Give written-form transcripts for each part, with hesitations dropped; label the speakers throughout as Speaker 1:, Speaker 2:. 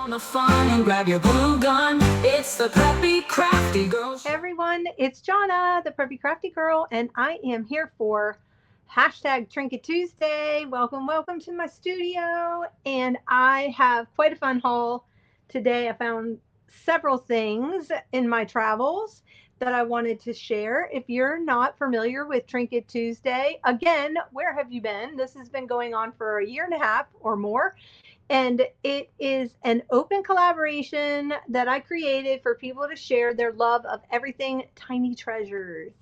Speaker 1: on the fun and grab your glue gun. It's the Preppy Crafty Girl.
Speaker 2: Hey everyone, it's Jonna, the Preppy Crafty Girl, and I am here for hashtag Trinket Tuesday. Welcome, welcome to my studio. And I have quite a fun haul today. I found several things in my travels that I wanted to share. If you're not familiar with Trinket Tuesday, again, where have you been? This has been going on for a year and a half or more. And it is an open collaboration that I created for people to share their love of everything tiny treasures,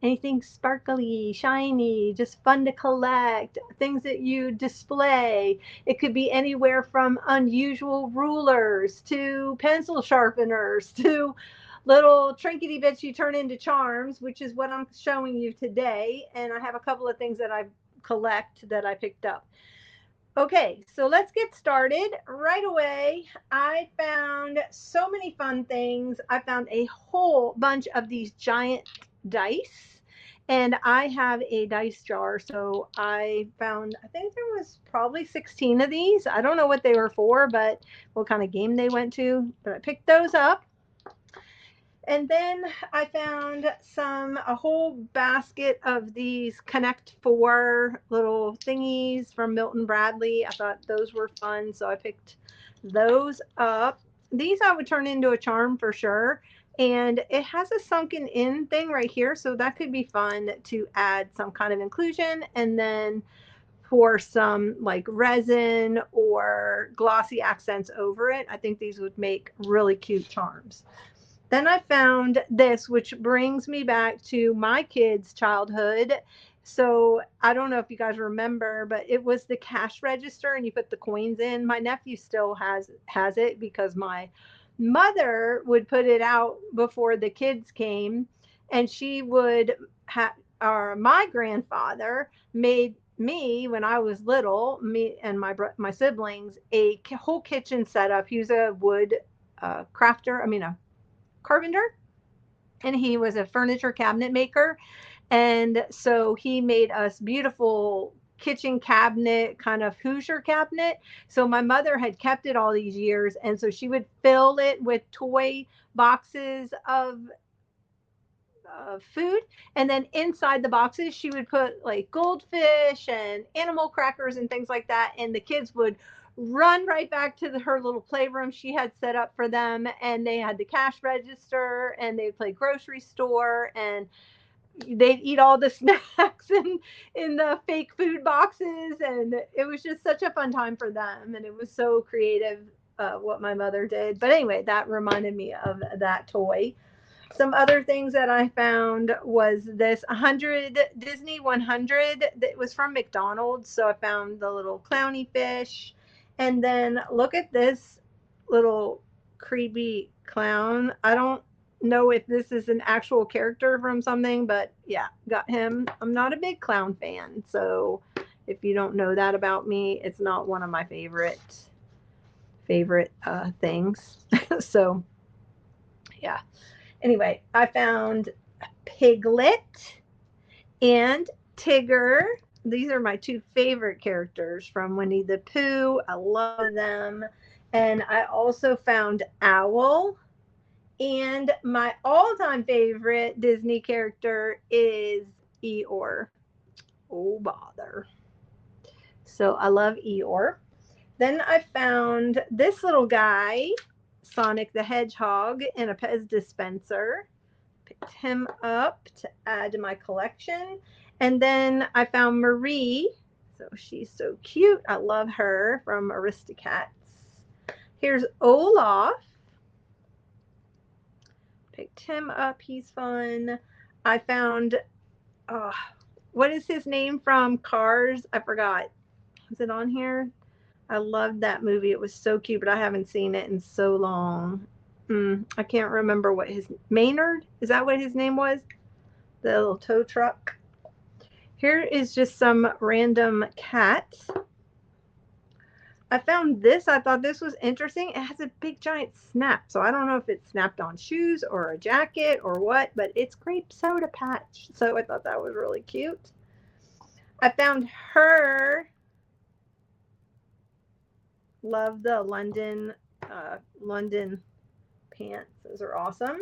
Speaker 2: anything sparkly, shiny, just fun to collect, things that you display. It could be anywhere from unusual rulers to pencil sharpeners to little trinkety bits you turn into charms, which is what I'm showing you today. And I have a couple of things that I collect that I picked up. Okay, so let's get started right away. I found so many fun things. I found a whole bunch of these giant dice, and I have a dice jar. So I found, I think there was probably 16 of these. I don't know what they were for, but what kind of game they went to, but I picked those up. And then I found a whole basket of these Connect 4 little thingies from Milton Bradley. I thought those were fun, so I picked those up. These I would turn into a charm for sure. And it has a sunken in thing right here, so that could be fun to add some kind of inclusion. And then pour some like resin or glossy accents over it. I think these would make really cute charms. Then I found this, which brings me back to my kids' childhood. So I don't know if you guys remember, but it was the cash register and you put the coins in. My nephew still has it because my mother would put it out before the kids came, and she would have, or my grandfather made me when I was little, me and my siblings, a whole kitchen setup. He was a wood crafter. I mean a carpenter, and he was a furniture cabinet maker. And so he made us beautiful kitchen cabinet, kind of Hoosier cabinet. So my mother had kept it all these years, and so she would fill it with toy boxes of food, and then inside the boxes she would put like goldfish and animal crackers and things like that, and the kids would run right back to her little playroom she had set up for them, and they had the cash register and they'd play grocery store, and they'd eat all the snacks in the fake food boxes, and it was just such a fun time for them, and it was so creative what my mother did. But anyway, that reminded me of that toy. Some other things that I found was this 100 Disney 100 that was from McDonald's. So I found the little clowny fish. And then look at this little creepy clown. I don't know if this is an actual character from something, but yeah, got him. I'm not a big clown fan. So if you don't know that about me, it's not one of my favorite things. So yeah. Anyway, I found Piglet and Tigger. These are my two favorite characters from Winnie the Pooh. I love them. And I also found Owl. And my all time favorite Disney character is Eeyore. Oh, bother. So I love Eeyore. Then I found this little guy, Sonic the Hedgehog, in a Pez dispenser. Picked him up to add to my collection. And then I found Marie. So she's so cute. I love her, from Aristocats. Here's Olaf. Picked him up. He's fun. I found, what is his name from Cars? I forgot. Is it on here? I loved that movie. It was so cute, but I haven't seen it in so long. I can't remember what his Maynard, is that what his name was? The little tow truck. Here is just some random cats. I found this. I thought this was interesting. It has a big giant snap. So I don't know if it's snapped on shoes or a jacket or what, but it's grape soda patch. So I thought that was really cute. I found her. Love the London London pants. Those are awesome.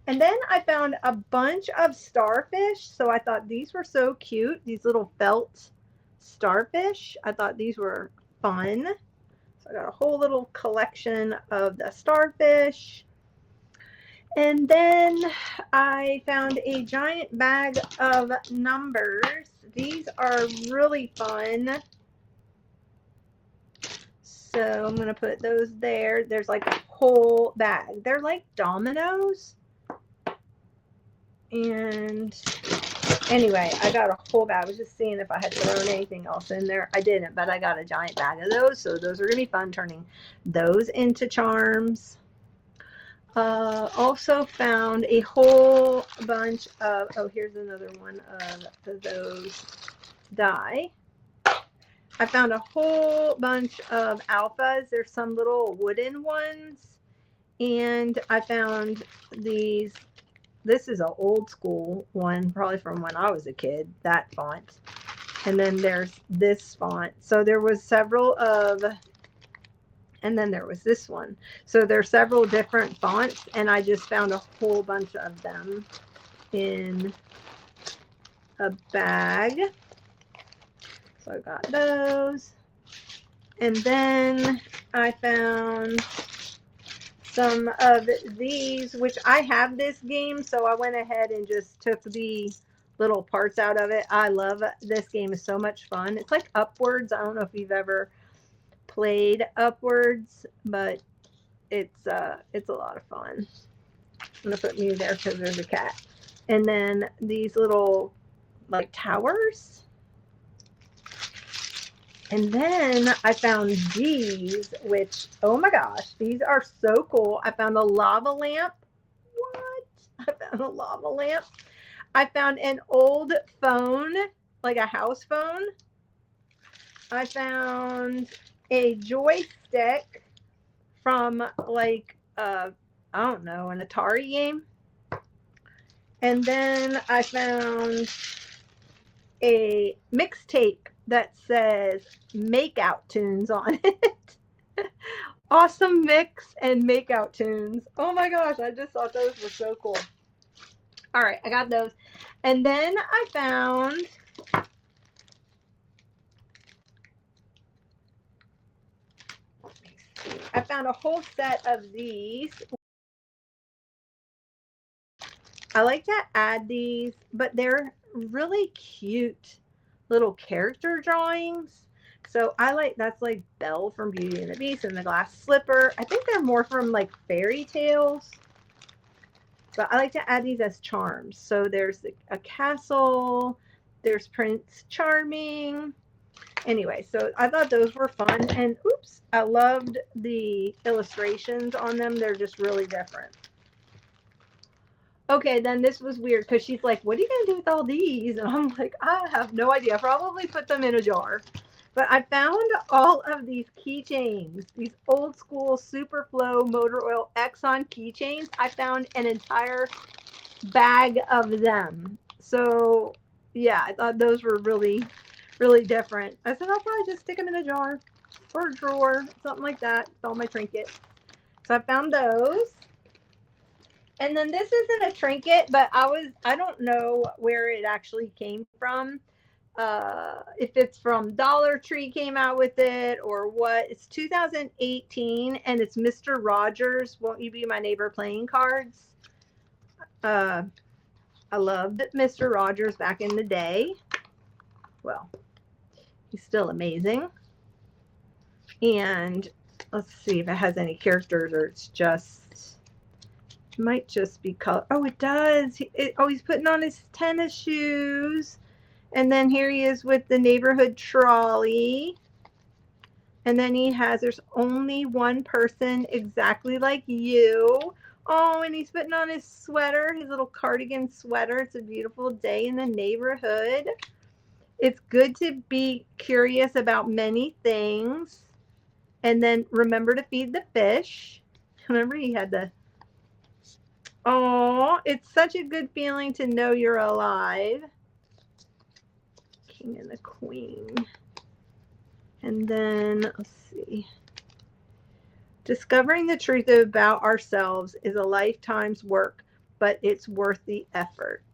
Speaker 2: And then I found a bunch of starfish. So I thought these were so cute. These little felt starfish. I thought these were fun. So I got a whole little collection of the starfish. And then I found a giant bag of numbers. These are really fun. So I'm going to put those there. There's like a whole bag. They're like dominoes. And anyway, I got a whole bag. I was just seeing if I had thrown anything else in there. I didn't, but I got a giant bag of those. So those are going to be fun, turning those into charms. Also found a whole bunch of, oh, here's another one of those die. I found a whole bunch of alphas. There's some little wooden ones. And I found these. This is an old school one, probably from when I was a kid, that font. And then there's this font. So there was several of, and then there was this one. So there's several different fonts, and I just found a whole bunch of them in a bag. So I got those. And then I found some of these, which I have this game, so I went ahead and just took the little parts out of it. I love this game. It's so much fun. It's like Upwards. I don't know if you've ever played Upwards, but it's a lot of fun. I'm gonna put me there because there's a cat. And then these little like towers. And then I found these, which, oh my gosh, these are so cool. I found a lava lamp. What? I found a lava lamp. I found an old phone, like a house phone. I found a joystick from like, I don't know, an Atari game. And then I found a mixtape that says Makeout Tunes on it. Awesome mix and makeout tunes. Oh my gosh, I just thought those were so cool. All right, I got those. And then I found a whole set of these. I like to add these, but they're really cute little character drawings. So I like, that's like Belle from Beauty and the Beast and the glass slipper. I think they're more from like fairy tales. But I like to add these as charms. So there's a castle, there's Prince Charming. Anyway, so I thought those were fun. And oops, I loved the illustrations on them. They're just really different. Okay, then this was weird because she's like, what are you going to do with all these? And I'm like, I have no idea. I probably put them in a jar. But I found all of these keychains, these old school Superflow Motor Oil Exxon keychains. I found an entire bag of them. So, yeah, I thought those were really, really different. I said, I'll probably just stick them in a jar or a drawer, something like that. It's all my trinkets. So I found those. And then this isn't a trinket, but I don't know where it actually came from. If it's from Dollar Tree came out with it or what. It's 2018 and it's Mr. Rogers, Won't You Be My Neighbor playing cards. I loved Mr. Rogers back in the day. Well, he's still amazing. And let's see if it has any characters or it's just, might just be color. Oh, it does. He's putting on his tennis shoes. And then here he is with the neighborhood trolley. And then he has, there's only one person exactly like you. Oh, and he's putting on his sweater, his little cardigan sweater. It's a beautiful day in the neighborhood. It's good to be curious about many things. And then remember to feed the fish. Remember he had the, oh, it's such a good feeling to know you're alive. King and the Queen. And then, let's see. Discovering the truth about ourselves is a lifetime's work, but it's worth the effort.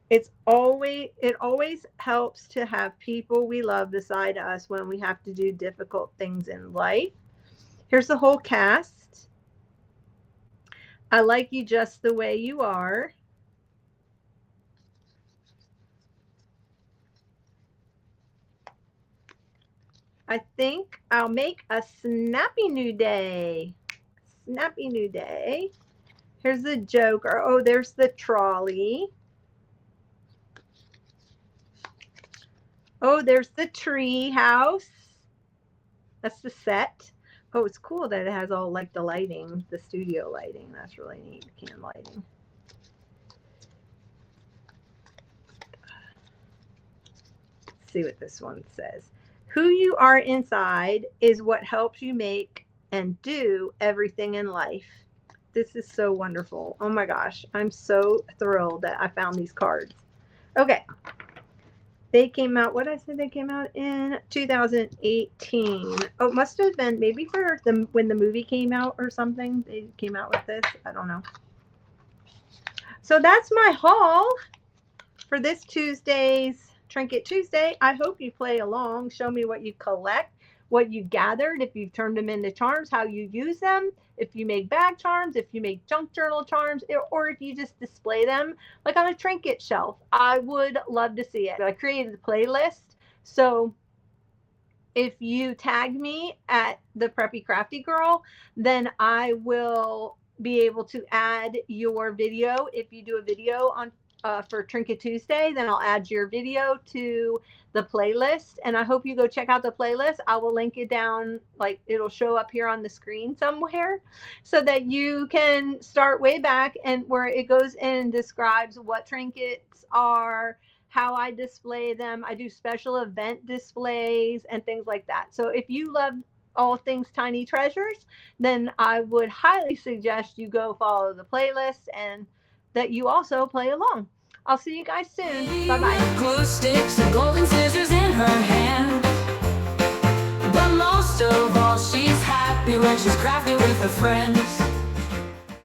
Speaker 2: It always helps to have people we love beside us when we have to do difficult things in life. Here's the whole cast. I like you just the way you are. I think I'll make a snappy new day. Snappy new day. Here's the Joker. Oh, there's the trolley. Oh, there's the tree house. That's the set. Oh, it's cool that it has all like the lighting, the studio lighting. That's really neat. Can lighting. Let's see what this one says. Who you are inside is what helps you make and do everything in life. This is so wonderful. Oh my gosh. I'm so thrilled that I found these cards. Okay. They came out, what I said they came out in 2018. Oh, it must have been maybe for when the movie came out or something. They came out with this. I don't know. So that's my haul for this Tuesday's Trinket Tuesday. I hope you play along. Show me what you collect, what you gathered, if you've turned them into charms, how you use them, if you make bag charms, if you make junk journal charms, or if you just display them like on a trinket shelf. I would love to see it. I created a playlist, so if you tag me at the Preppy Crafty Girl, then I will be able to add your video. If you do a video on for Trinket Tuesday, then I'll add your video to the playlist, and I hope you go check out the playlist. I will link it down, like it'll show up here on the screen somewhere, so that you can start way back and where it goes in and describes what trinkets are, how I display them. I do special event displays and things like that. So if you love all things tiny treasures, then I would highly suggest you go follow the playlist and that you also play along. I'll see you guys soon. Bye-bye.
Speaker 1: Glue sticks and golden scissors in her hand. But most of all, she's happy when she's crafting with her friends.